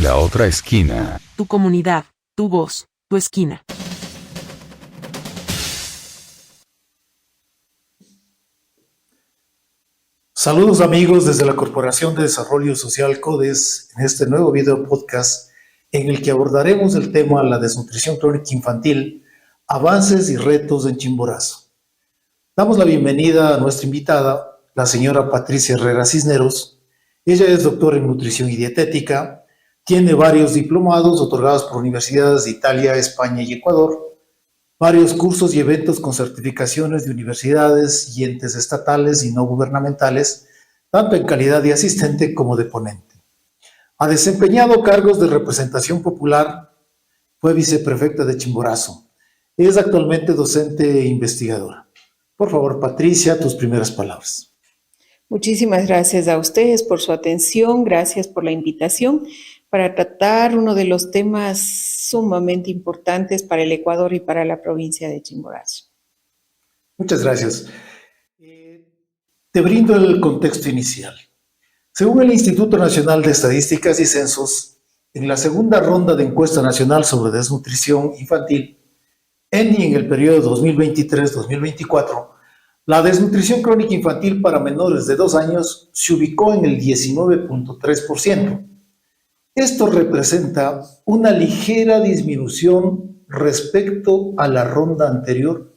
La otra esquina. Tu comunidad, tu voz, tu esquina. Saludos amigos desde la Corporación de Desarrollo Social CODES en este nuevo video podcast en el que abordaremos el tema la desnutrición crónica infantil, avances y retos en Chimborazo. Damos la bienvenida a nuestra invitada, la señora Patricia Herrera Cisneros. Ella es doctora en nutrición y dietética, tiene varios diplomados otorgados por universidades de Italia, España y Ecuador, varios cursos y eventos con certificaciones de universidades y entes estatales y no gubernamentales, tanto en calidad de asistente como de ponente. Ha desempeñado cargos de representación popular, fue viceprefecta de Chimborazo. Es actualmente docente e investigadora. Por favor, Patricia, tus primeras palabras. Muchísimas gracias a ustedes por su atención, gracias por la invitación para tratar uno de los temas sumamente importantes para el Ecuador y para la provincia de Chimborazo. Muchas gracias. Te brindo el contexto inicial. Según el Instituto Nacional de Estadísticas y Censos, en la segunda ronda de encuesta nacional sobre desnutrición infantil, ENDI en el periodo 2023-2024, la desnutrición crónica infantil para menores de 2 años se ubicó en el 19.3%. Esto representa una ligera disminución respecto a la ronda anterior,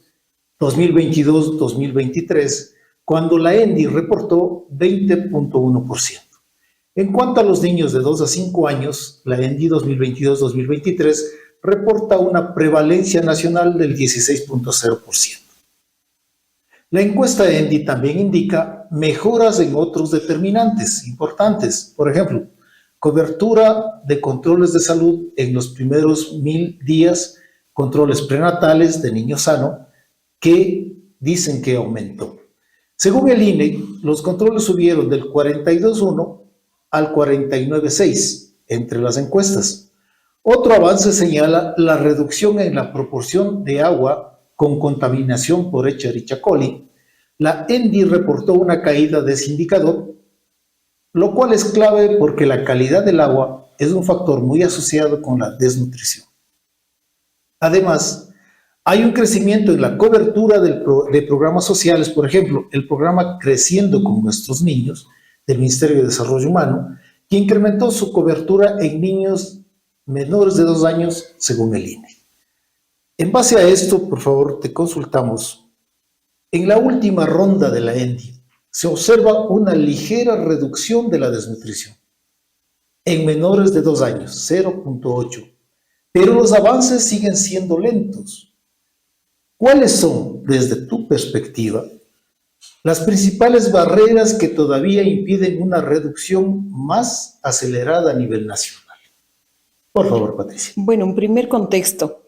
2022-2023, cuando la ENDI reportó 20.1%. En cuanto a los niños de 2 a 5 años, la ENDI 2022-2023 reporta una prevalencia nacional del 16.0%. La encuesta ENDI también indica mejoras en otros determinantes importantes, por ejemplo, cobertura de controles de salud en los primeros 1000 días, controles prenatales de niño sano, que dicen que aumentó. Según el INE, los controles subieron del 42.1 al 49.6 entre las encuestas. Otro avance señala la reducción en la proporción de agua con contaminación por Escherichia coli. La ENDI reportó una caída de ese indicador, lo cual es clave porque la calidad del agua es un factor muy asociado con la desnutrición. Además, hay un crecimiento en la cobertura de programas sociales, por ejemplo, el programa Creciendo con Nuestros Niños del Ministerio de Desarrollo Humano, que incrementó su cobertura en niños menores de 2 años, según el INE. En base a esto, por favor, te consultamos. En la última ronda de la ENDI, se observa una ligera reducción de la desnutrición. En menores de 2 años, 0.8, pero los avances siguen siendo lentos. ¿Cuáles son, desde tu perspectiva, las principales barreras que todavía impiden una reducción más acelerada a nivel nacional? Por favor, Patricia. Bueno, un primer contexto.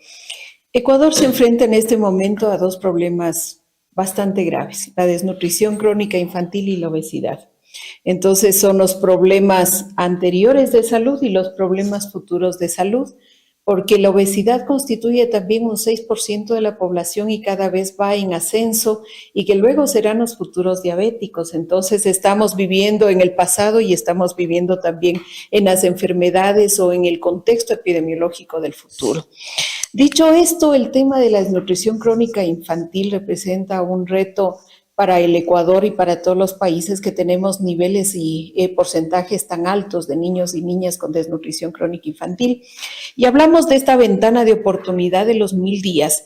Ecuador se enfrenta en este momento a 2 problemas bastante graves, la desnutrición crónica infantil y la obesidad. Entonces son los problemas anteriores de salud y los problemas futuros de salud, porque la obesidad constituye también un 6% de la población y cada vez va en ascenso y que luego serán los futuros diabéticos. Entonces estamos viviendo en el pasado y estamos viviendo también en las enfermedades o en el contexto epidemiológico del futuro. Dicho esto, el tema de la desnutrición crónica infantil representa un reto para el Ecuador y para todos los países que tenemos niveles y porcentajes tan altos de niños y niñas con desnutrición crónica infantil. Y hablamos de esta ventana de oportunidad de los 1000 días,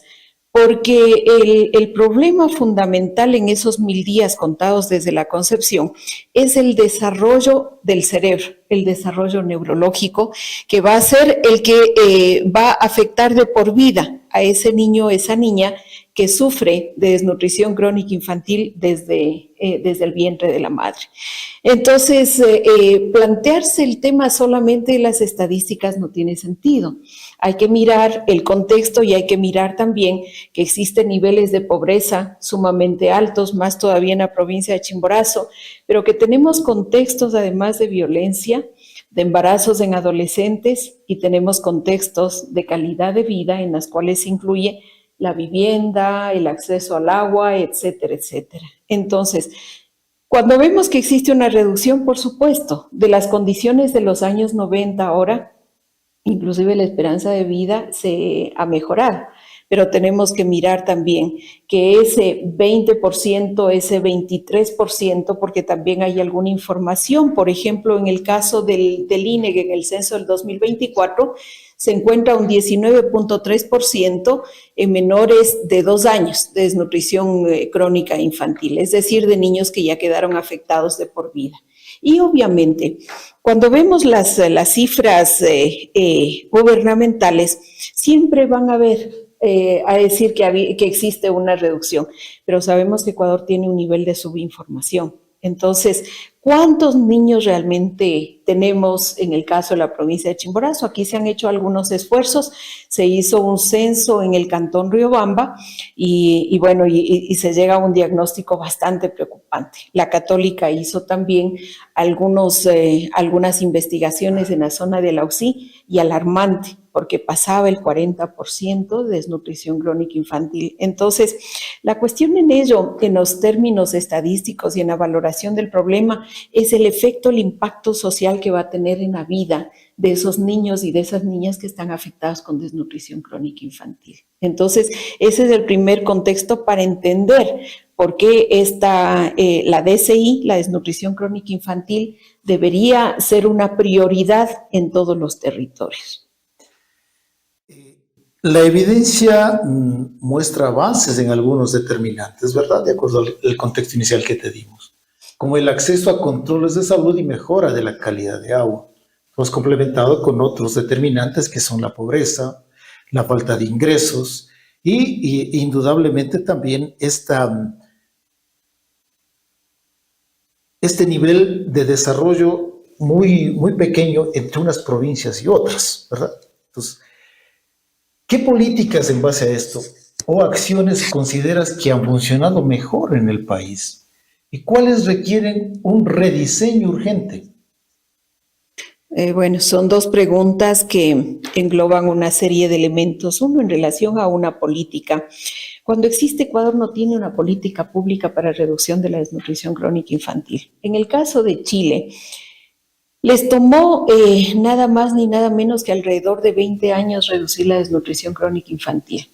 porque el problema fundamental en esos 1000 días contados desde la concepción es el desarrollo del cerebro, el desarrollo neurológico, que va a ser el que va a afectar de por vida a ese niño o esa niña que sufre de desnutrición crónica infantil desde el vientre de la madre. Entonces, plantearse el tema solamente de las estadísticas no tiene sentido. Hay que mirar el contexto y hay que mirar también que existen niveles de pobreza sumamente altos, más todavía en la provincia de Chimborazo, pero que tenemos contextos además de violencia, de embarazos en adolescentes y tenemos contextos de calidad de vida en las cuales se incluye la vivienda, el acceso al agua, etcétera, etcétera. Entonces, cuando vemos que existe una reducción, por supuesto, de las condiciones de los años 90 ahora, inclusive la esperanza de vida se ha mejorado. Pero tenemos que mirar también que ese 20%, ese 23%, porque también hay alguna información, por ejemplo, en el caso del INEG, en el censo del 2024, se encuentra un 19.3% en menores de 2 años de desnutrición crónica infantil, es decir, de niños que ya quedaron afectados de por vida. Y obviamente, cuando vemos las cifras gubernamentales, siempre van a decir que existe una reducción, pero sabemos que Ecuador tiene un nivel de subinformación. Entonces, ¿cuántos niños realmente tenemos en el caso de la provincia de Chimborazo? Aquí se han hecho algunos esfuerzos, se hizo un censo en el cantón Riobamba y se llega a un diagnóstico bastante preocupante. La Católica hizo también algunas investigaciones en la zona de la UCI y alarmante, porque pasaba el 40% de desnutrición crónica infantil. Entonces, la cuestión en ello, en los términos estadísticos y en la valoración del problema, es el efecto, el impacto social que va a tener en la vida de esos niños y de esas niñas que están afectados con desnutrición crónica infantil. Entonces, ese es el primer contexto para entender por qué la DCI, la desnutrición crónica infantil, debería ser una prioridad en todos los territorios. La evidencia muestra avances en algunos determinantes, ¿verdad? De acuerdo al contexto inicial que te dimos, como el acceso a controles de salud y mejora de la calidad de agua. Hemos complementado con otros determinantes que son la pobreza, la falta de ingresos y indudablemente también este nivel de desarrollo muy, muy pequeño entre unas provincias y otras, ¿verdad? Entonces, ¿qué políticas en base a esto o acciones consideras que han funcionado mejor en el país? ¿Y cuáles requieren un rediseño urgente? Son dos preguntas que engloban una serie de elementos. Uno, en relación a una política. Cuando existe, Ecuador no tiene una política pública para reducción de la desnutrición crónica infantil. En el caso de Chile, les tomó nada más ni nada menos que alrededor de 20 años reducir la desnutrición crónica infantil.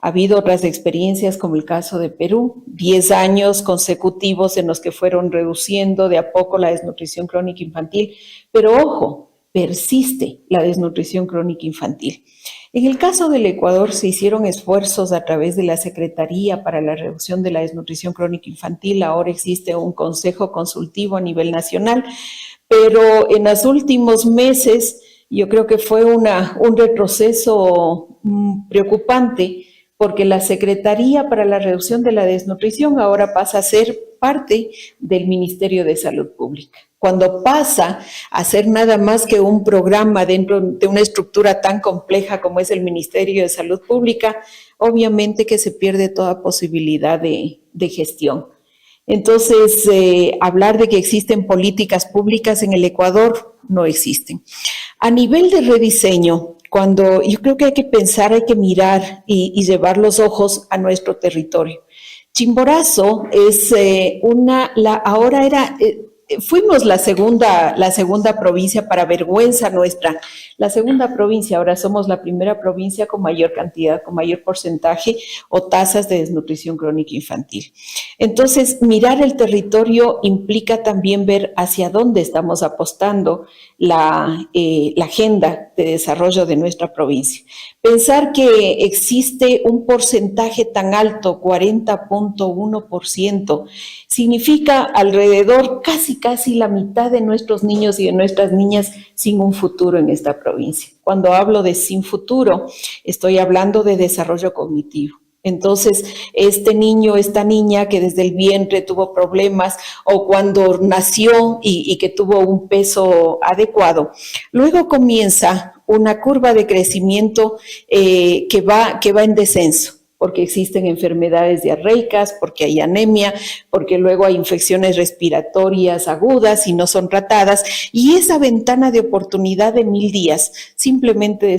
Ha habido otras experiencias, como el caso de Perú, 10 años consecutivos en los que fueron reduciendo de a poco la desnutrición crónica infantil, pero ojo, persiste la desnutrición crónica infantil. En el caso del Ecuador se hicieron esfuerzos a través de la Secretaría para la Reducción de la Desnutrición Crónica Infantil. Ahora existe un consejo consultivo a nivel nacional, pero en los últimos meses yo creo que fue un retroceso preocupante, porque la Secretaría para la Reducción de la Desnutrición ahora pasa a ser parte del Ministerio de Salud Pública. Cuando pasa a ser nada más que un programa dentro de una estructura tan compleja como es el Ministerio de Salud Pública, obviamente que se pierde toda posibilidad de gestión. Entonces, hablar de que existen políticas públicas en el Ecuador, no existen. A nivel de rediseño, yo creo que hay que pensar, hay que mirar y llevar los ojos a nuestro territorio. Chimborazo es fuimos la segunda provincia, para vergüenza nuestra, la segunda provincia. Ahora somos la primera provincia con mayor cantidad, con mayor porcentaje o tasas de desnutrición crónica infantil. Entonces, mirar el territorio implica también ver hacia dónde estamos apostando la agenda de desarrollo de nuestra provincia. Pensar que existe un porcentaje tan alto, 40.1%, significa alrededor casi la mitad de nuestros niños y de nuestras niñas sin un futuro en esta provincia. Cuando hablo de sin futuro, estoy hablando de desarrollo cognitivo. Entonces, este niño, esta niña que desde el vientre tuvo problemas o cuando nació y que tuvo un peso adecuado, luego comienza una curva de crecimiento que va en descenso, porque existen enfermedades diarreicas, porque hay anemia, porque luego hay infecciones respiratorias agudas y no son tratadas, y esa ventana de oportunidad de 1000 días simplemente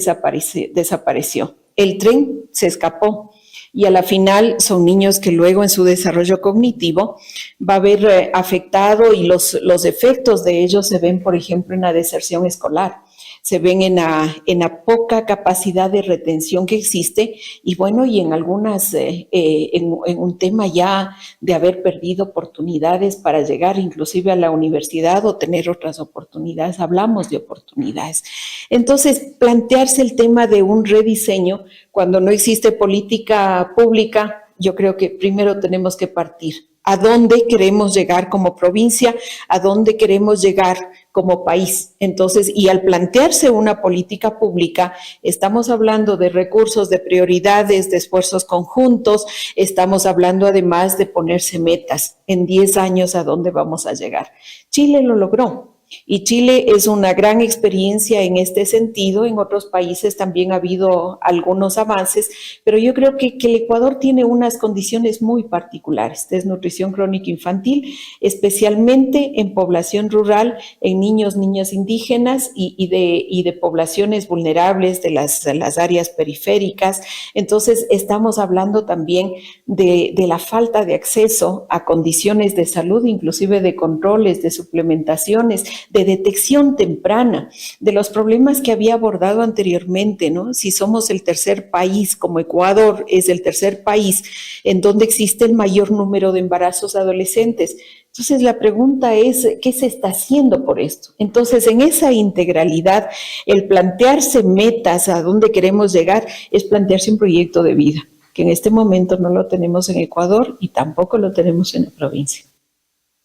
desapareció. El tren se escapó. Y a la final son niños que luego en su desarrollo cognitivo va a haber afectado, y los efectos de ellos se ven, por ejemplo, en la deserción escolar. se ven en la poca capacidad de retención que existe y bueno, y en algunas, en un tema ya de haber perdido oportunidades para llegar inclusive a la universidad o tener otras oportunidades. Hablamos de oportunidades. Entonces, plantearse el tema de un rediseño cuando no existe política pública, yo creo que primero tenemos que partir. ¿A dónde queremos llegar como provincia? ¿A dónde queremos llegar como país? Entonces, y al plantearse una política pública, estamos hablando de recursos, de prioridades, de esfuerzos conjuntos, estamos hablando además de ponerse metas en 10 años a dónde vamos a llegar. Chile lo logró. Y Chile es una gran experiencia en este sentido. En otros países también ha habido algunos avances, pero yo creo que el Ecuador tiene unas condiciones muy particulares. Desnutrición crónica infantil, especialmente en población rural, en niños, niñas indígenas y de poblaciones vulnerables de las áreas periféricas. Entonces, estamos hablando también de la falta de acceso a condiciones de salud, inclusive de controles, de suplementaciones, de detección temprana, de los problemas que había abordado anteriormente, ¿no? Si somos el tercer país, como Ecuador es el tercer país en donde existe el mayor número de embarazos adolescentes. Entonces, la pregunta es, ¿qué se está haciendo por esto? Entonces, en esa integralidad, el plantearse metas a dónde queremos llegar es plantearse un proyecto de vida, que en este momento no lo tenemos en Ecuador y tampoco lo tenemos en la provincia.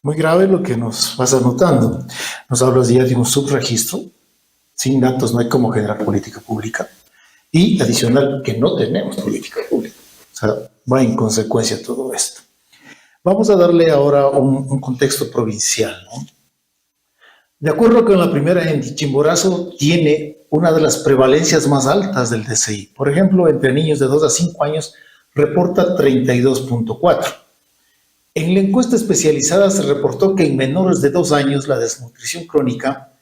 Muy grave lo que nos vas anotando. Nos hablas ya de un subregistro. Sin datos no hay cómo generar política pública. Y adicional, que no tenemos política pública. O sea, va en consecuencia todo esto. Vamos a darle ahora un contexto provincial, ¿no? De acuerdo con la primera ENDI, Chimborazo tiene una de las prevalencias más altas del DCI. Por ejemplo, entre niños de 2 a 5 años reporta 32.4. En la encuesta especializada se reportó que en menores de 2 años la desnutrición crónica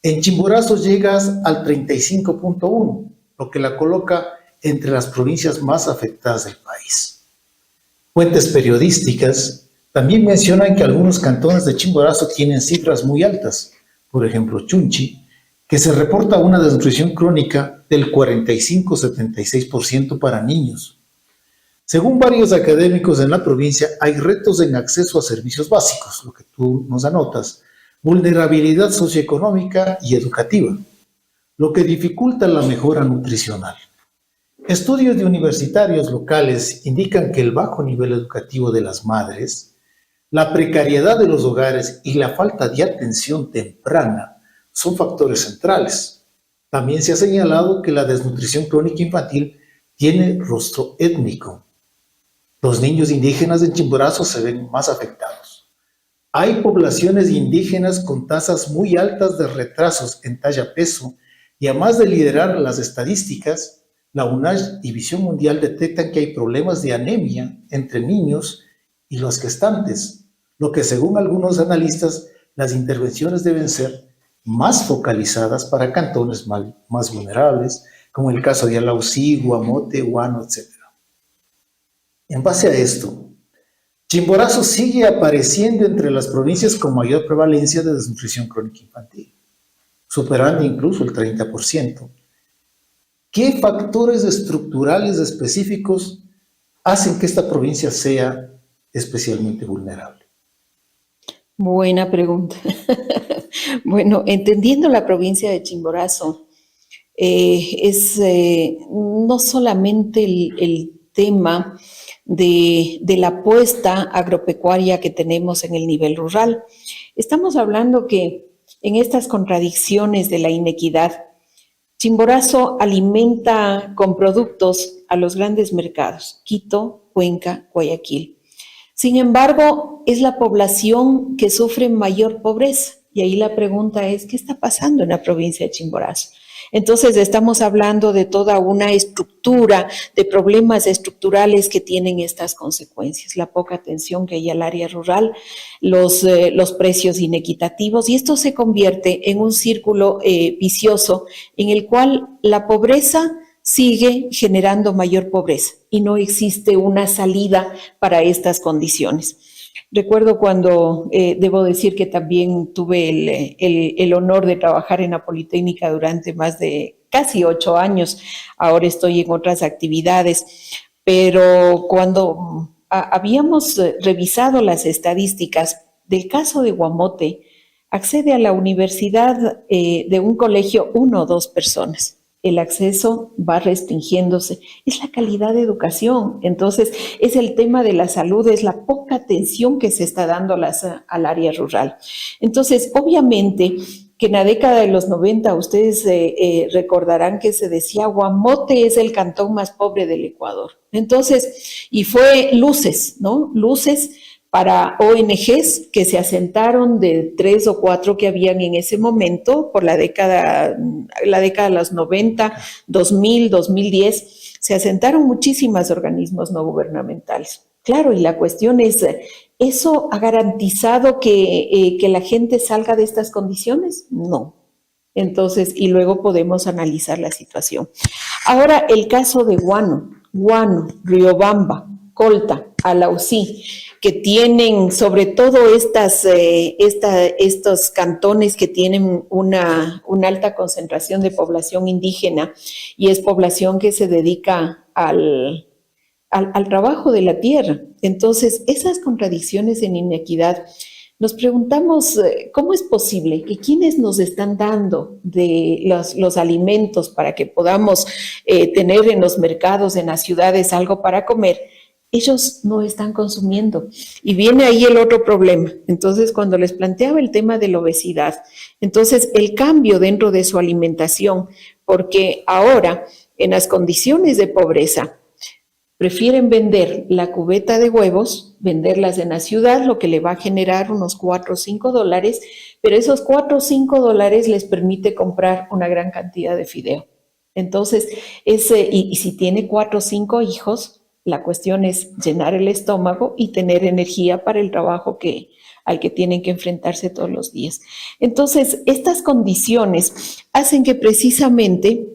en Chimborazo llega al 35.1, lo que la coloca entre las provincias más afectadas del país. Fuentes periodísticas también mencionan que algunos cantones de Chimborazo tienen cifras muy altas, por ejemplo Chunchi, que se reporta una desnutrición crónica del 45-76% para niños. Según varios académicos en la provincia, hay retos en acceso a servicios básicos, lo que tú nos anotas, vulnerabilidad socioeconómica y educativa, lo que dificulta la mejora nutricional. Estudios de universitarios locales indican que el bajo nivel educativo de las madres, la precariedad de los hogares y la falta de atención temprana son factores centrales. También se ha señalado que la desnutrición crónica infantil tiene rostro étnico. Los niños indígenas en Chimborazo se ven más afectados. Hay poblaciones indígenas con tasas muy altas de retrasos en talla-peso y además de liderar las estadísticas, la UNACH y Visión Mundial detectan que hay problemas de anemia entre niños y los gestantes, lo que según algunos analistas, las intervenciones deben ser más focalizadas para cantones más vulnerables, como el caso de Alausí, Guamote, Huano, etc. En base a esto, Chimborazo sigue apareciendo entre las provincias con mayor prevalencia de desnutrición crónica infantil, superando incluso el 30%. ¿Qué factores estructurales específicos hacen que esta provincia sea especialmente vulnerable? Buena pregunta. Bueno, entendiendo la provincia de Chimborazo, es no solamente el tema de la apuesta agropecuaria que tenemos en el nivel rural. Estamos hablando que en estas contradicciones de la inequidad, Chimborazo alimenta con productos a los grandes mercados, Quito, Cuenca, Guayaquil. Sin embargo, es la población que sufre mayor pobreza. Y ahí la pregunta es, ¿qué está pasando en la provincia de Chimborazo? Entonces, estamos hablando de toda una estructura, de problemas estructurales que tienen estas consecuencias. La poca atención que hay al área rural, los precios inequitativos, y esto se convierte en un círculo vicioso en el cual la pobreza sigue generando mayor pobreza y no existe una salida para estas condiciones. Recuerdo cuando, debo decir que también tuve el honor de trabajar en la Politécnica durante más de casi 8 años. Ahora estoy en otras actividades, pero cuando habíamos revisado las estadísticas del caso de Guamote, accede a la universidad de un colegio 1 o 2 personas. El acceso va restringiéndose. Es la calidad de educación. Entonces, es el tema de la salud, es la poca atención que se está dando al área rural. Entonces, obviamente que en la década de los 90, ustedes recordarán que se decía Guamote es el cantón más pobre del Ecuador. Entonces, y fue luces, ¿no? Luces para ONGs que se asentaron de 3 o 4 que habían en ese momento por la década de los 90, 2000, 2010, se asentaron muchísimos organismos no gubernamentales. Claro, y la cuestión es, ¿eso ha garantizado que la gente salga de estas condiciones? No. Entonces, y luego podemos analizar la situación. Ahora, el caso de Guano, Riobamba, Colta, Alausí, que tienen sobre todo estos cantones que tienen una alta concentración de población indígena y es población que se dedica al trabajo de la tierra. Entonces, esas contradicciones en inequidad, nos preguntamos cómo es posible que quienes nos están dando de los alimentos para que podamos tener en los mercados, en las ciudades, algo para comer, ellos no están consumiendo. Y viene ahí el otro problema. Entonces, cuando les planteaba el tema de la obesidad, entonces el cambio dentro de su alimentación, porque ahora en las condiciones de pobreza, prefieren vender la cubeta de huevos, venderlas en la ciudad, lo que le va a generar unos $4 o $5, pero esos $4 o $5 les permite comprar una gran cantidad de fideo. Entonces, y si tiene 4 o 5 hijos, la cuestión es llenar el estómago y tener energía para el trabajo al que tienen que enfrentarse todos los días. Entonces, estas condiciones hacen que precisamente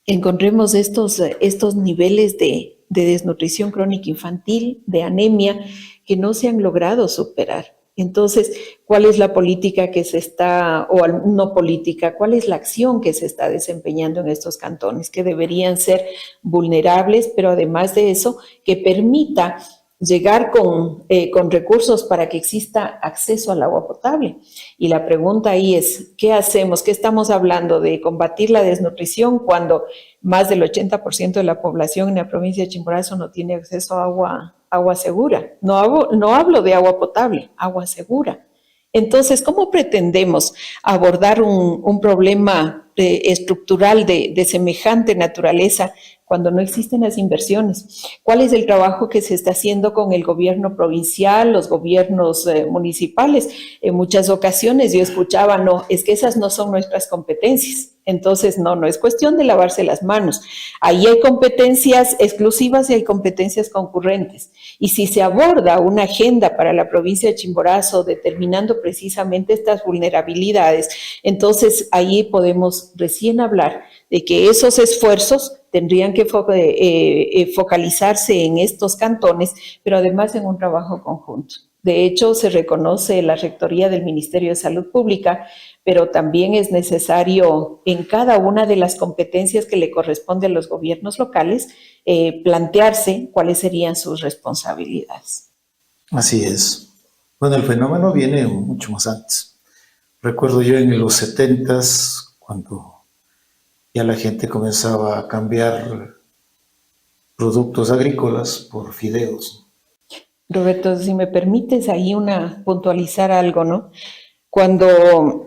encontremos estos niveles de desnutrición crónica infantil, de anemia, que no se han logrado superar. Entonces, ¿cuál es la política que se está, o no política, cuál es la acción que se está desempeñando en estos cantones, que deberían ser vulnerables, pero además de eso, que permita llegar con recursos para que exista acceso al agua potable? Y la pregunta ahí es, ¿qué hacemos? ¿Qué estamos hablando de combatir la desnutrición cuando más del 80% de la población en la provincia de Chimborazo no tiene acceso a agua segura? No hablo de agua potable, agua segura. Entonces, ¿cómo pretendemos abordar un problema estructural de semejante naturaleza cuando no existen las inversiones? ¿Cuál es el trabajo que se está haciendo con el gobierno provincial, los gobiernos municipales? En muchas ocasiones yo escuchaba, no, es que esas no son nuestras competencias. Entonces, no es cuestión de lavarse las manos. Ahí hay competencias exclusivas y hay competencias concurrentes. Y si se aborda una agenda para la provincia de Chimborazo determinando precisamente estas vulnerabilidades, entonces ahí podemos recién hablar de que esos esfuerzos tendrían que focalizarse en estos cantones, pero además en un trabajo conjunto. De hecho, se reconoce la rectoría del Ministerio de Salud Pública, pero también es necesario en cada una de las competencias que le corresponde a los gobiernos locales plantearse cuáles serían sus responsabilidades. Así es. Bueno, el fenómeno viene mucho más antes. Recuerdo yo en los 70s, cuando ya la gente comenzaba a cambiar productos agrícolas por fideos. Roberto, si me permites ahí puntualizar algo, ¿no? Cuando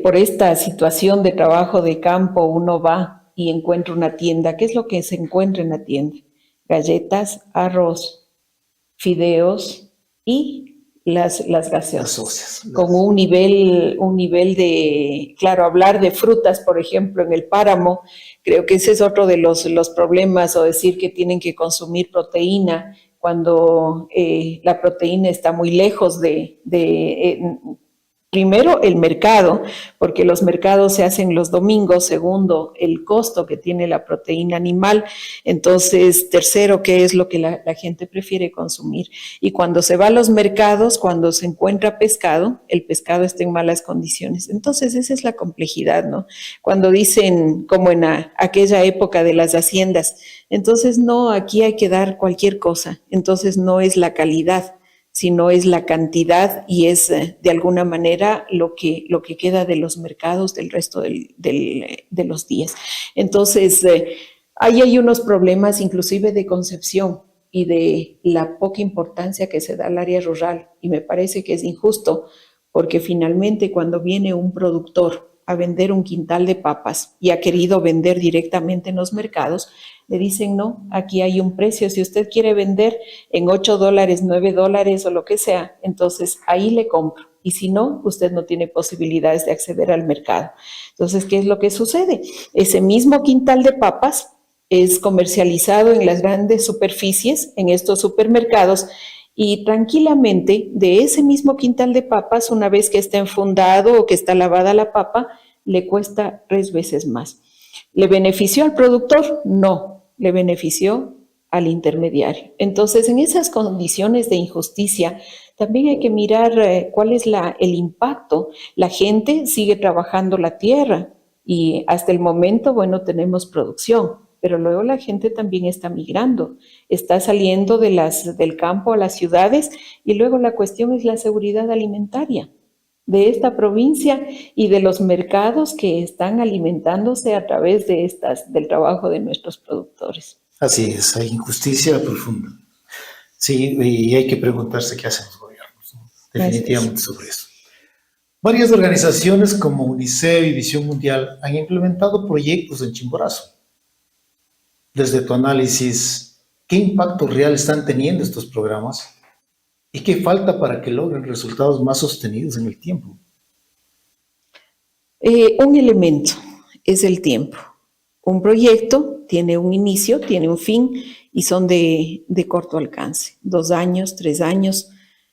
por esta situación de trabajo de campo uno va y encuentra una tienda, ¿qué es lo que se encuentra en la tienda? Galletas, arroz, fideos y las gaseosas. Con un nivel de, claro, hablar de frutas, por ejemplo, en el páramo, creo que ese es otro de los problemas, o decir que tienen que consumir proteína cuando la proteína está muy lejos Primero, el mercado, porque los mercados se hacen los domingos. Segundo, el costo que tiene la proteína animal. Entonces, tercero, qué es lo que la gente prefiere consumir. Y cuando se va a los mercados, cuando se encuentra pescado, el pescado está en malas condiciones. Entonces, esa es la complejidad, ¿no? Cuando dicen, como en aquella época de las haciendas, entonces no, aquí hay que dar cualquier cosa. Entonces, no es la calidad, sino es la cantidad, y es de alguna manera lo que queda de los mercados del resto de los días. Entonces, ahí hay unos problemas inclusive de concepción y de la poca importancia que se da al área rural, y me parece que es injusto, porque finalmente cuando viene un productor a vender un quintal de papas y ha querido vender directamente en los mercados, le dicen, no, aquí hay un precio, si usted quiere vender en $8, $9 o lo que sea, entonces ahí le compro, y si no, usted no tiene posibilidades de acceder al mercado. Entonces, ¿qué es lo que sucede? Ese mismo quintal de papas es comercializado en las grandes superficies, en estos supermercados, y tranquilamente de ese mismo quintal de papas, una vez que está enfundado o que está lavada la papa, le cuesta 3 veces más. ¿Le benefició al productor? No, le benefició al intermediario. Entonces, en esas condiciones de injusticia, también hay que mirar cuál es el impacto. La gente sigue trabajando la tierra y hasta el momento, bueno, tenemos producción, pero luego la gente también está migrando, está saliendo del campo a las ciudades, y luego la cuestión es la seguridad alimentaria de esta provincia y de los mercados que están alimentándose a través del trabajo de nuestros productores. Así es, hay injusticia profunda. Sí, y hay que preguntarse qué hacen los gobiernos, ¿no? Definitivamente sobre eso. Varias organizaciones como UNICEF y Visión Mundial han implementado proyectos en Chimborazo. Desde tu análisis, ¿qué impacto real están teniendo estos programas? ¿Y qué falta para que logren resultados más sostenidos en el tiempo? Un elemento es el tiempo. Un proyecto tiene un inicio, tiene un fin, y son de corto alcance, 2 años, 3 años.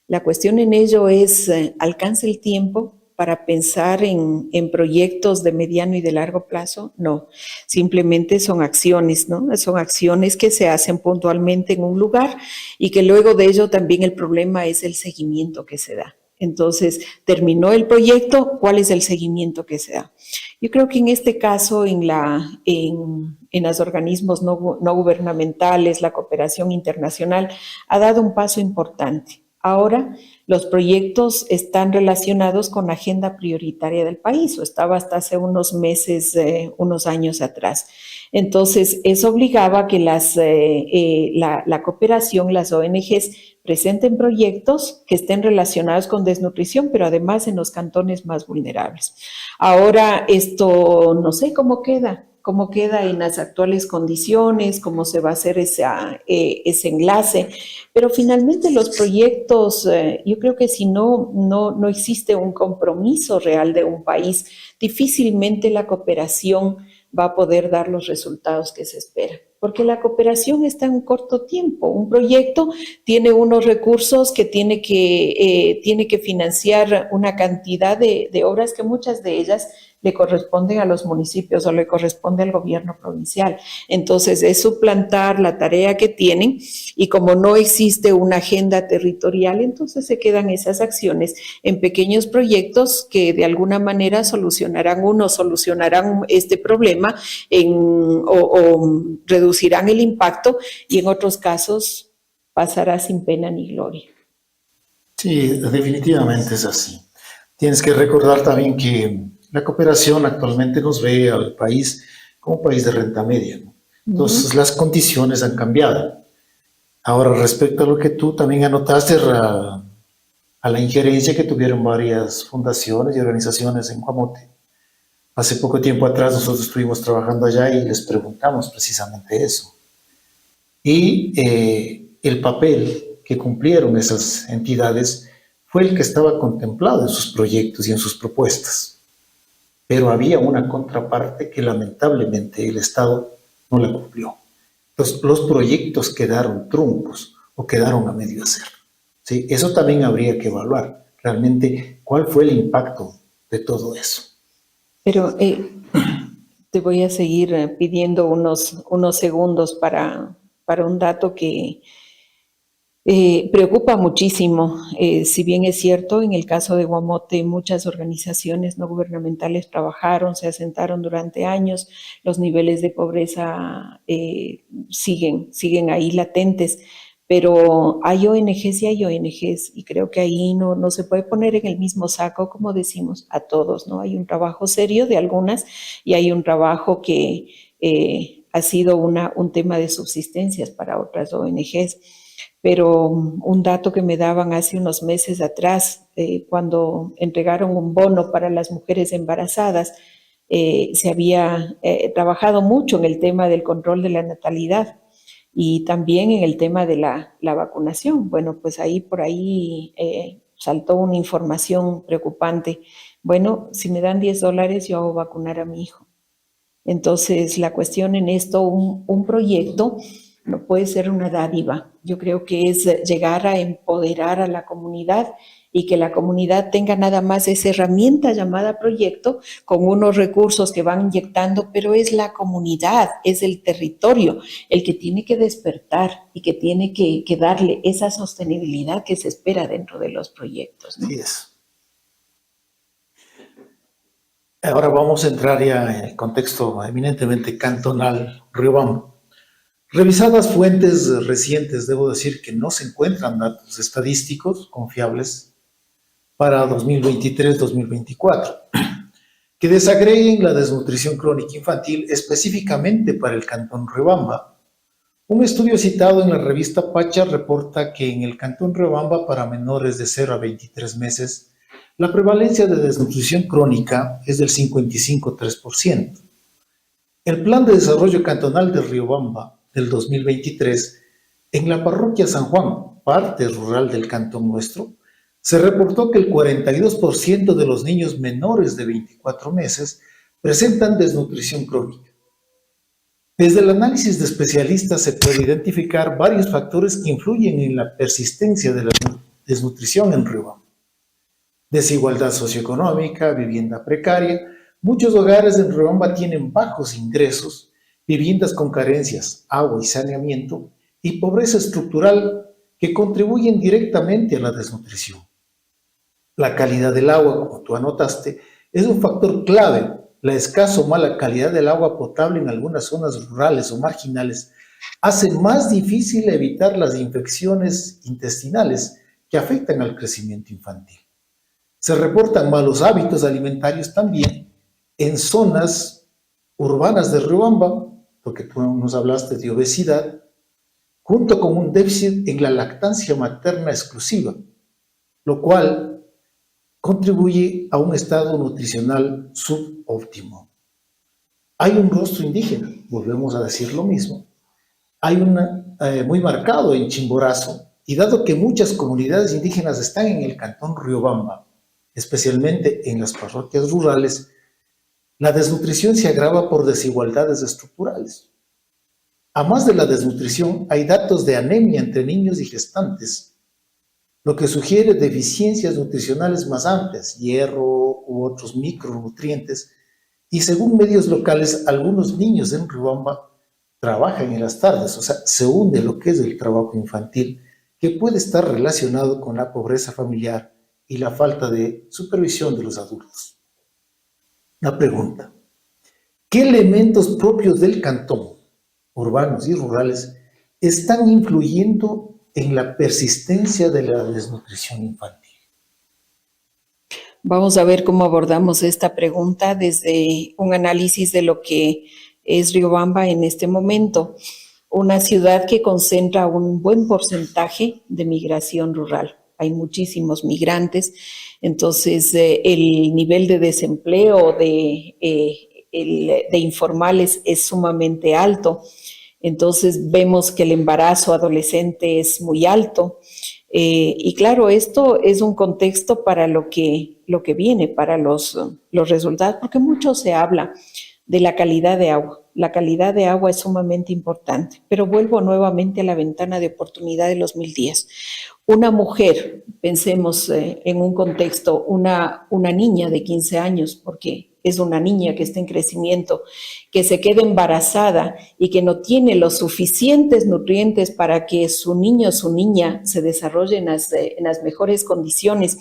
La cuestión en ello es, ¿alcanza el tiempo para pensar en proyectos de mediano y de largo plazo? No, simplemente son acciones, ¿no? Son acciones que se hacen puntualmente en un lugar, y que luego de ello también el problema es el seguimiento que se da. Entonces, terminó el proyecto, ¿cuál es el seguimiento que se da? Yo creo que en este caso, en los organismos no gubernamentales, la cooperación internacional ha dado un paso importante. Ahora, los proyectos están relacionados con la agenda prioritaria del país, o estaba hasta hace unos meses, unos años atrás. Entonces, eso obligaba a que la cooperación, las ONGs, presenten proyectos que estén relacionados con desnutrición, pero además en los cantones más vulnerables. Ahora, esto no sé cómo queda en las actuales condiciones, cómo se va a hacer ese enlace, pero finalmente los proyectos, yo creo que si no existe un compromiso real de un país, difícilmente la cooperación va a poder dar los resultados que se esperan, porque la cooperación está en un corto tiempo. Un proyecto tiene unos recursos que tiene que financiar una cantidad de obras, que muchas de ellas le corresponden a los municipios o le corresponde al gobierno provincial. Entonces, es suplantar la tarea que tienen, y como no existe una agenda territorial, entonces se quedan esas acciones en pequeños proyectos que de alguna manera solucionarán este problema o reducirán el impacto, y en otros casos pasará sin pena ni gloria. Sí, definitivamente es así. Tienes que recordar también que la cooperación actualmente nos ve al país como un país de renta media, ¿no? Entonces, las condiciones han cambiado. Ahora, respecto a lo que tú también anotaste, a la injerencia que tuvieron varias fundaciones y organizaciones en Cuamote. Hace poco tiempo atrás nosotros estuvimos trabajando allá y les preguntamos precisamente eso. Y el papel que cumplieron esas entidades fue el que estaba contemplado en sus proyectos y en sus propuestas. Pero había una contraparte que lamentablemente el Estado no la cumplió. Entonces, los proyectos quedaron truncos o quedaron a medio hacer. ¿Sí? Eso también habría que evaluar. realmente cuál fue el impacto de todo eso. Pero te voy a seguir pidiendo unos segundos para un dato que preocupa muchísimo. Si bien es cierto, en el caso de Guamote, muchas organizaciones no gubernamentales trabajaron, se asentaron durante años, los niveles de pobreza siguen ahí latentes, pero hay ONGs y hay ONGs, y creo que ahí no se puede poner en el mismo saco, como decimos, a todos, ¿no? Hay un trabajo serio de algunas y hay un trabajo que ha sido un tema de subsistencias para otras ONGs. Pero un dato que me daban hace unos meses atrás, cuando entregaron un bono para las mujeres embarazadas, se había trabajado mucho en el tema del control de la natalidad y también en el tema de la vacunación. Bueno, pues por ahí saltó una información preocupante. Bueno, si me dan $10, yo hago vacunar a mi hijo. Entonces, la cuestión en esto, un proyecto no puede ser una dádiva. Yo creo que es llegar a empoderar a la comunidad y que la comunidad tenga nada más esa herramienta llamada proyecto con unos recursos que van inyectando, pero es la comunidad, es el territorio el que tiene que despertar y que tiene que darle esa sostenibilidad que se espera dentro de los proyectos, ¿no? Así es. Ahora vamos a entrar ya en el contexto eminentemente cantonal, Riobamba. Revisadas fuentes recientes, debo decir que no se encuentran datos estadísticos confiables para 2023-2024, que desagreguen la desnutrición crónica infantil específicamente para el cantón Riobamba. Un estudio citado en la revista Pacha reporta que en el cantón Riobamba para menores de 0 a 23 meses, la prevalencia de desnutrición crónica es del 55,3%. El Plan de Desarrollo Cantonal de Riobamba del 2023, en la parroquia San Juan, parte rural del cantón nuestro, se reportó que el 42% de los niños menores de 24 meses presentan desnutrición crónica. Desde el análisis de especialistas se puede identificar varios factores que influyen en la persistencia de la desnutrición en Riobamba. Desigualdad socioeconómica, vivienda precaria. Muchos hogares en Riobamba tienen bajos ingresos, viviendas con carencias, agua y saneamiento, y pobreza estructural que contribuyen directamente a la desnutrición. La calidad del agua, como tú anotaste, es un factor clave. La escasa o mala calidad del agua potable en algunas zonas rurales o marginales hace más difícil evitar las infecciones intestinales que afectan al crecimiento infantil. Se reportan malos hábitos alimentarios también en zonas urbanas de Riobamba, porque tú nos hablaste de obesidad, junto con un déficit en la lactancia materna exclusiva, lo cual contribuye a un estado nutricional subóptimo. Hay un rostro indígena, volvemos a decir lo mismo, hay muy marcado en Chimborazo, y dado que muchas comunidades indígenas están en el cantón Riobamba, especialmente en las parroquias rurales, la desnutrición se agrava por desigualdades estructurales. A más de la desnutrición, hay datos de anemia entre niños y gestantes, lo que sugiere deficiencias nutricionales más amplias, hierro u otros micronutrientes, y según medios locales, algunos niños en Riobamba trabajan en las tardes, o sea, se hunde lo que es el trabajo infantil, que puede estar relacionado con la pobreza familiar y la falta de supervisión de los adultos. La pregunta: ¿qué elementos propios del cantón, urbanos y rurales, están influyendo en la persistencia de la desnutrición infantil? Vamos a ver cómo abordamos esta pregunta desde un análisis de lo que es Riobamba en este momento, una ciudad que concentra un buen porcentaje de migración rural. Hay muchísimos migrantes, entonces el nivel de desempleo de informales es sumamente alto. Entonces vemos que el embarazo adolescente es muy alto. Y claro, esto es un contexto para lo que viene, para los resultados, porque mucho se habla de la calidad de agua. La calidad de agua es sumamente importante, pero vuelvo nuevamente a la ventana de oportunidad de los 1000 días. Una mujer, pensemos en un contexto, una niña de 15 años, porque es una niña que está en crecimiento, que se queda embarazada y que no tiene los suficientes nutrientes para que su niño o su niña se desarrolle en las mejores condiciones,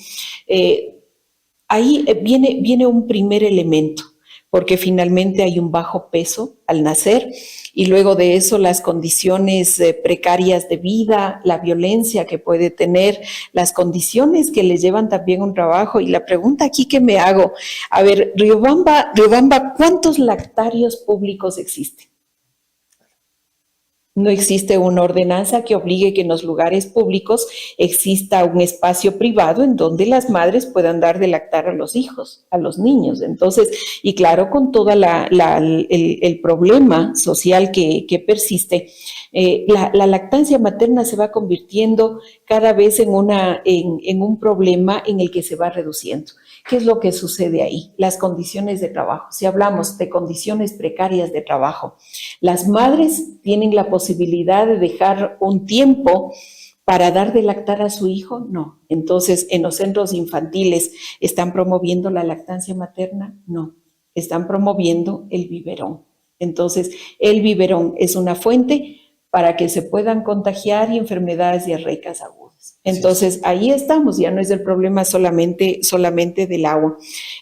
ahí viene un primer elemento, porque finalmente hay un bajo peso al nacer y luego de eso las condiciones precarias de vida, la violencia que puede tener, las condiciones que le llevan también un trabajo. Y la pregunta aquí que me hago, a ver, Riobamba, ¿cuántos lactarios públicos existen? No existe una ordenanza que obligue que en los lugares públicos exista un espacio privado en donde las madres puedan dar de lactar a los hijos, a los niños. Entonces, y claro, con todo el problema social que persiste, la lactancia materna se va convirtiendo cada vez en un problema en el que se va reduciendo. ¿Qué es lo que sucede ahí? Las condiciones de trabajo. Si hablamos de condiciones precarias de trabajo, las madres tienen la posibilidad de dejar un tiempo para dar de lactar a su hijo, no. Entonces, en los centros infantiles, ¿están promoviendo la lactancia materna? No. Están promoviendo el biberón. Entonces, el biberón es una fuente para que se puedan contagiar y enfermedades diarreicas agudas. Entonces, ahí estamos, ya no es el problema solamente del agua.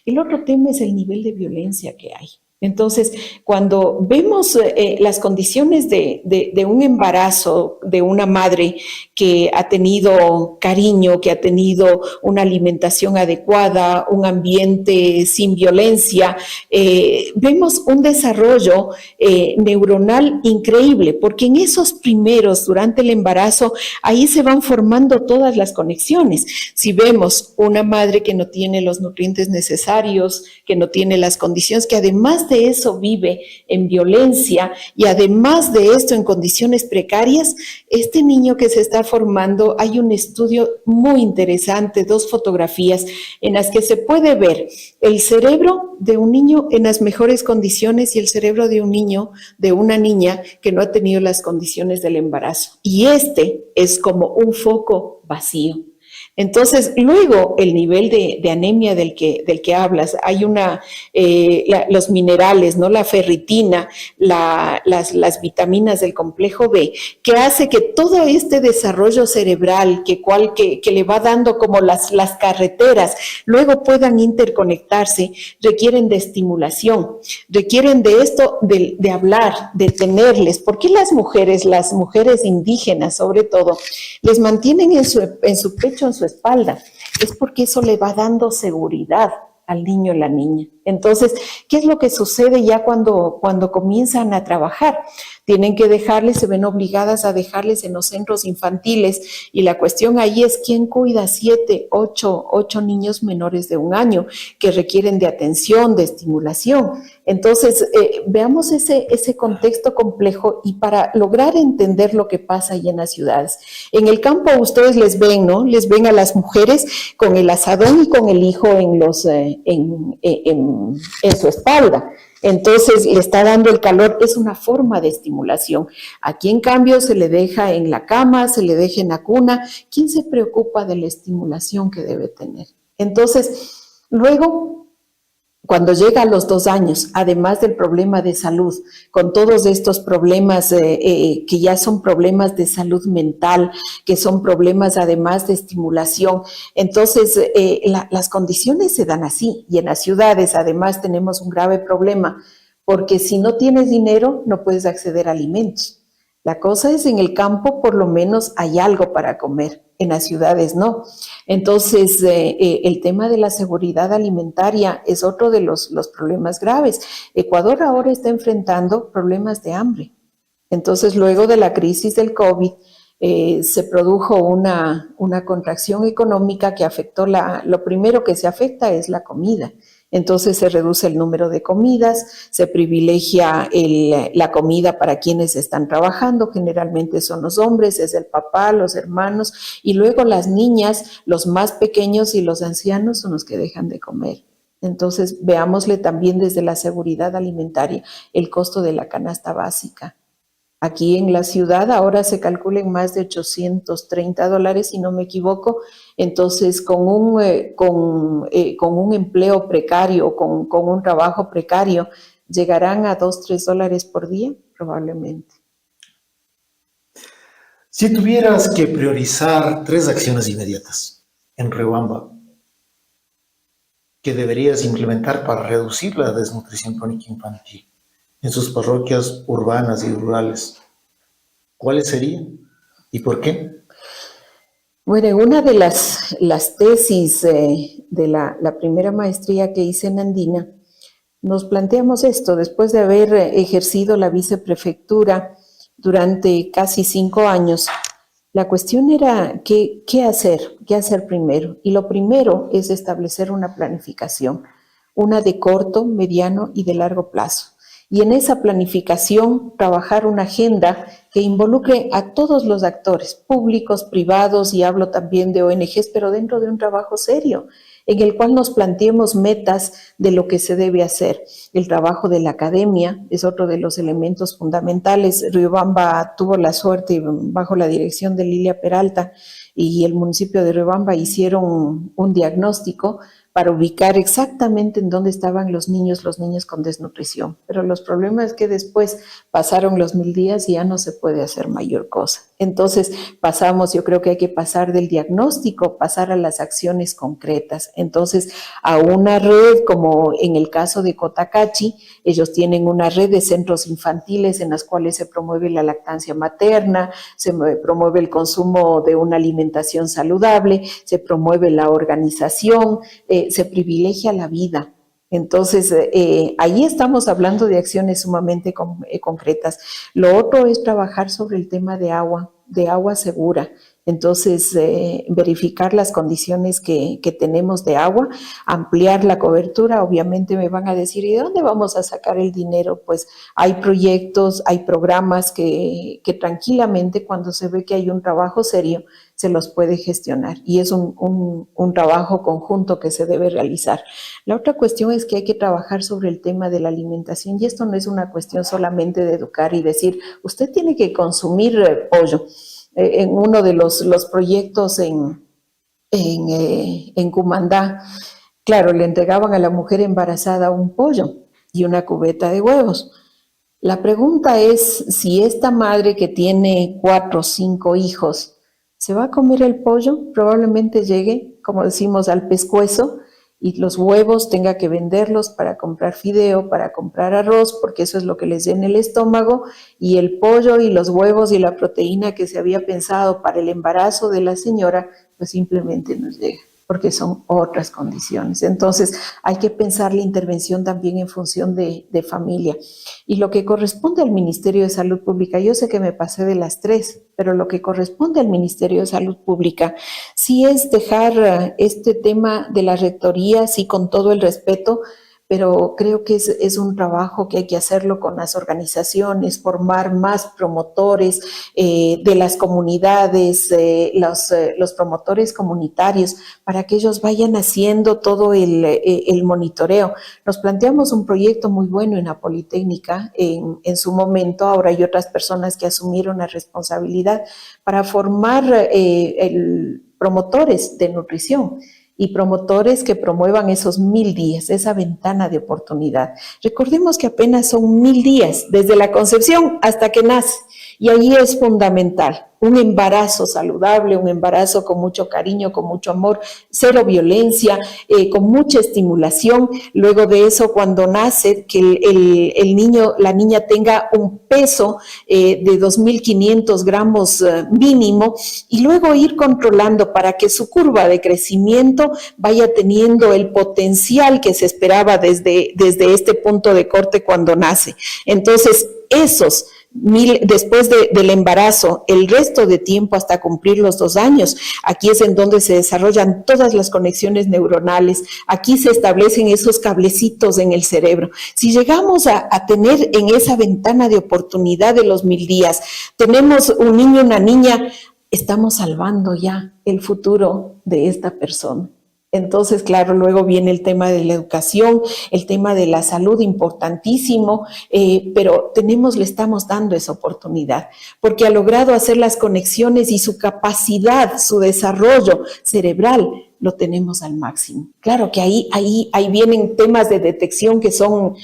El otro tema es el nivel de violencia que hay. Entonces, cuando vemos las condiciones de un embarazo de una madre que ha tenido cariño, que ha tenido una alimentación adecuada, un ambiente sin violencia, vemos un desarrollo neuronal increíble, porque en esos primeros, durante el embarazo, ahí se van formando todas las conexiones. Si vemos una madre que no tiene los nutrientes necesarios, que no tiene las condiciones, que además de eso vive en violencia y además de esto en condiciones precarias, este niño que se está formando, hay un estudio muy interesante, 2 fotografías en las que se puede ver el cerebro de un niño en las mejores condiciones y el cerebro de un niño, de una niña que no ha tenido las condiciones del embarazo. Y este es como un foco vacío. Entonces, luego el nivel de anemia del que hablas, hay los minerales, ¿no? La ferritina, las vitaminas del complejo B, que hace que todo este desarrollo cerebral que le va dando como las carreteras, luego puedan interconectarse, requieren de estimulación, requieren de esto, de hablar, de tenerles. ¿Por qué las mujeres indígenas sobre todo, les mantienen en su pecho, en su espalda? Es porque eso le va dando seguridad al niño o la niña. Entonces, ¿qué es lo que sucede ya cuando comienzan a trabajar? Tienen que dejarles, se ven obligadas a dejarles en los centros infantiles y la cuestión ahí es quién cuida 7, 8 niños menores de 1 año que requieren de atención, de estimulación. Entonces, veamos ese contexto complejo y para lograr entender lo que pasa ahí en las ciudades. En el campo ustedes les ven, ¿no? Les ven a las mujeres con el asadón y con el hijo en su espalda. Entonces le está dando el calor, es una forma de estimulación. Aquí en cambio se le deja en la cama, se le deja en la cuna. ¿Quién se preocupa de la estimulación que debe tener? Entonces, luego, cuando llega a los 2 años, además del problema de salud, con todos estos problemas que ya son problemas de salud mental, que son problemas además de estimulación, entonces las condiciones se dan así. Y en las ciudades además tenemos un grave problema, porque si no tienes dinero no puedes acceder a alimentos. La cosa es en el campo por lo menos hay algo para comer, en las ciudades no. Entonces el tema de la seguridad alimentaria es otro de los problemas graves. Ecuador ahora está enfrentando problemas de hambre. Entonces luego de la crisis del COVID se produjo una contracción económica que afectó lo primero que se afecta es la comida. Entonces se reduce el número de comidas, se privilegia la comida para quienes están trabajando, generalmente son los hombres, es el papá, los hermanos, y luego las niñas, los más pequeños y los ancianos son los que dejan de comer. Entonces, veámosle también desde la seguridad alimentaria el costo de la canasta básica. Aquí en la ciudad ahora se calcula en más de $830, si no me equivoco. Entonces, con un empleo precario, con un trabajo precario, ¿llegarán a $2-3 por día? Probablemente. Si tuvieras que priorizar 3 acciones inmediatas en Riobamba que deberías implementar para reducir la desnutrición crónica infantil en sus parroquias urbanas y rurales, ¿cuáles serían y por qué? Bueno, una de las tesis de la primera maestría que hice en Andina, nos planteamos esto, después de haber ejercido la viceprefectura durante casi 5 años. La cuestión era qué hacer primero. Y lo primero es establecer una planificación, una de corto, mediano y de largo plazo. Y en esa planificación trabajar una agenda que involucre a todos los actores, públicos, privados, y hablo también de ONGs, pero dentro de un trabajo serio, en el cual nos planteemos metas de lo que se debe hacer. El trabajo de la academia es otro de los elementos fundamentales. Riobamba tuvo la suerte, bajo la dirección de Lilia Peralta y el municipio de Riobamba, hicieron un diagnóstico para ubicar exactamente en dónde estaban los niños con desnutrición. Pero los problemas es que después pasaron los 1000 días y ya no se puede hacer mayor cosa. Entonces yo creo que hay que pasar del diagnóstico, pasar a las acciones concretas. Entonces, a una red, como en el caso de Cotacachi, ellos tienen una red de centros infantiles en las cuales se promueve la lactancia materna, se promueve el consumo de una alimentación saludable, se promueve la organización, se privilegia la vida. Entonces, ahí estamos hablando de acciones sumamente concretas. Lo otro es trabajar sobre el tema de agua segura. Entonces, verificar las condiciones que tenemos de agua, ampliar la cobertura. Obviamente me van a decir, ¿y de dónde vamos a sacar el dinero? Pues hay proyectos, hay programas que tranquilamente, cuando se ve que hay un trabajo serio, se los puede gestionar, y es un trabajo conjunto que se debe realizar. La otra cuestión es que hay que trabajar sobre el tema de la alimentación, y esto no es una cuestión solamente de educar y decir, usted tiene que consumir pollo. En uno de los proyectos en Cumandá, claro, le entregaban a la mujer embarazada un pollo y una cubeta de huevos. La pregunta es si esta madre que tiene 4 o 5 hijos se va a comer el pollo, probablemente llegue, como decimos, al pescuezo, y los huevos tenga que venderlos para comprar fideo, para comprar arroz, porque eso es lo que les llena el estómago, y el pollo y los huevos y la proteína que se había pensado para el embarazo de la señora, pues simplemente no llega, porque son otras condiciones. Entonces, hay que pensar la intervención también en función de familia. Y lo que corresponde al Ministerio de Salud Pública, yo sé que me pasé de las 3, pero lo que corresponde al Ministerio de Salud Pública sí es dejar este tema de la rectoría, sí, con todo el respeto, pero creo que es un trabajo que hay que hacerlo con las organizaciones, formar más promotores de las comunidades, los promotores comunitarios, para que ellos vayan haciendo todo el monitoreo. Nos planteamos un proyecto muy bueno en la Politécnica en su momento. Ahora hay otras personas que asumieron la responsabilidad para formar promotores de nutrición, y promotores que promuevan esos 1000 días, esa ventana de oportunidad. Recordemos que apenas son 1000 días, desde la concepción hasta que nace, y ahí es fundamental un embarazo saludable, un embarazo con mucho cariño, con mucho amor, cero violencia, con mucha estimulación. Luego de eso, cuando nace, que el niño, la niña tenga un peso de 2500 gramos mínimo, y luego ir controlando para que su curva de crecimiento vaya teniendo el potencial que se esperaba desde este punto de corte cuando nace. Entonces, después del embarazo, el resto de tiempo hasta cumplir los 2 años, aquí es en donde se desarrollan todas las conexiones neuronales, aquí se establecen esos cablecitos en el cerebro. Si llegamos a tener en esa ventana de oportunidad de los 1000 días, tenemos un niño, una niña, estamos salvando ya el futuro de esta persona. Entonces, claro, luego viene el tema de la educación, el tema de la salud, importantísimo, pero le estamos dando esa oportunidad, porque ha logrado hacer las conexiones y su capacidad, su desarrollo cerebral, lo tenemos al máximo. Claro que ahí vienen temas de detección que son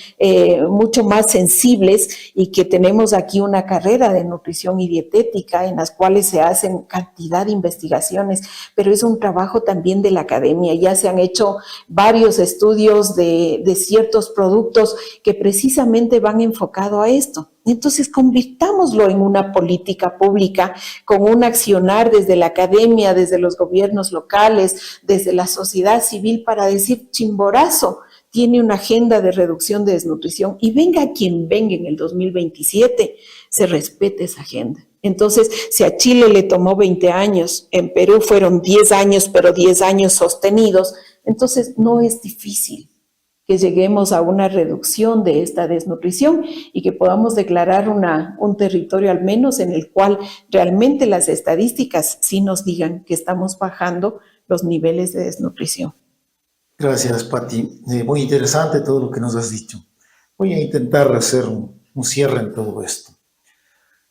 mucho más sensibles y que tenemos aquí una carrera de nutrición y dietética en las cuales se hacen cantidad de investigaciones, pero es un trabajo también de la academia. Ya se han hecho varios estudios de ciertos productos que precisamente van enfocado a esto. Entonces, convirtámoslo en una política pública con un accionar desde la academia, desde los gobiernos locales, desde la sociedad civil para decir, Chimborazo tiene una agenda de reducción de desnutrición y venga quien venga en el 2027, se respete esa agenda. Entonces, si a Chile le tomó 20 años, en Perú fueron 10 años, pero 10 años sostenidos, entonces no es difícil que lleguemos a una reducción de esta desnutrición y que podamos declarar un territorio al menos en el cual realmente las estadísticas sí nos digan que estamos bajando los niveles de desnutrición. Gracias, Pati. Muy interesante todo lo que nos has dicho. Voy a intentar hacer un cierre en todo esto.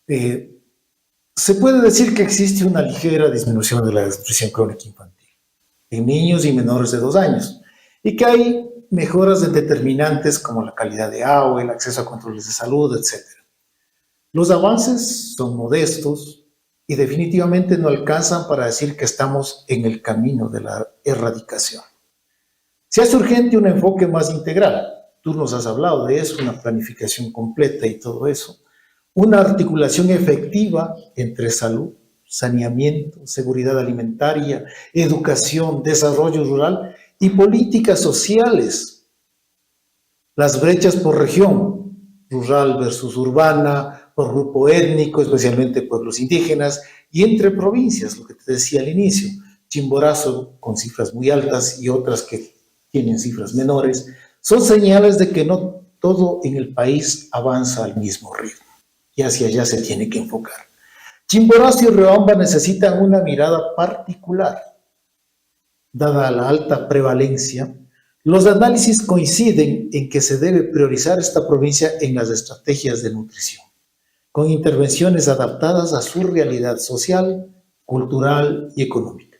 Se puede decir que existe una ligera disminución de la desnutrición crónica infantil en niños y menores de 2 años y que hay mejoras de determinantes como la calidad de agua, el acceso a controles de salud, etc. Los avances son modestos y definitivamente no alcanzan para decir que estamos en el camino de la erradicación. Se hace urgente un enfoque más integral. Tú nos has hablado de eso, una planificación completa y todo eso. Una articulación efectiva entre salud, saneamiento, seguridad alimentaria, educación, desarrollo rural y políticas sociales. Las brechas por región, rural versus urbana, por grupo étnico, especialmente pueblos indígenas, y entre provincias, lo que te decía al inicio, Chimborazo con cifras muy altas y otras que tienen cifras menores, son señales de que no todo en el país avanza al mismo ritmo, y hacia allá se tiene que enfocar. Chimborazo y Riobamba necesitan una mirada particular. Dada la alta prevalencia, los análisis coinciden en que se debe priorizar esta provincia en las estrategias de nutrición, con intervenciones adaptadas a su realidad social, cultural y económica.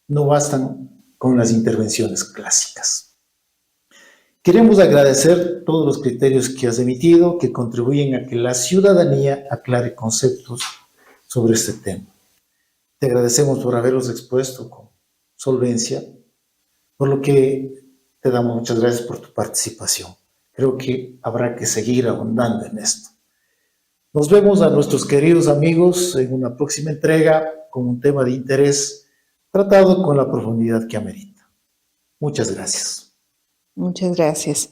No bastan con las intervenciones clásicas. Queremos agradecer todos los criterios que has emitido, que contribuyen a que la ciudadanía aclare conceptos sobre este tema. Te agradecemos por haberlos expuesto con solvencia, por lo que te damos muchas gracias por tu participación. Creo que habrá que seguir ahondando en esto. Nos vemos a nuestros queridos amigos en una próxima entrega con un tema de interés tratado con la profundidad que amerita. Muchas gracias. Muchas gracias.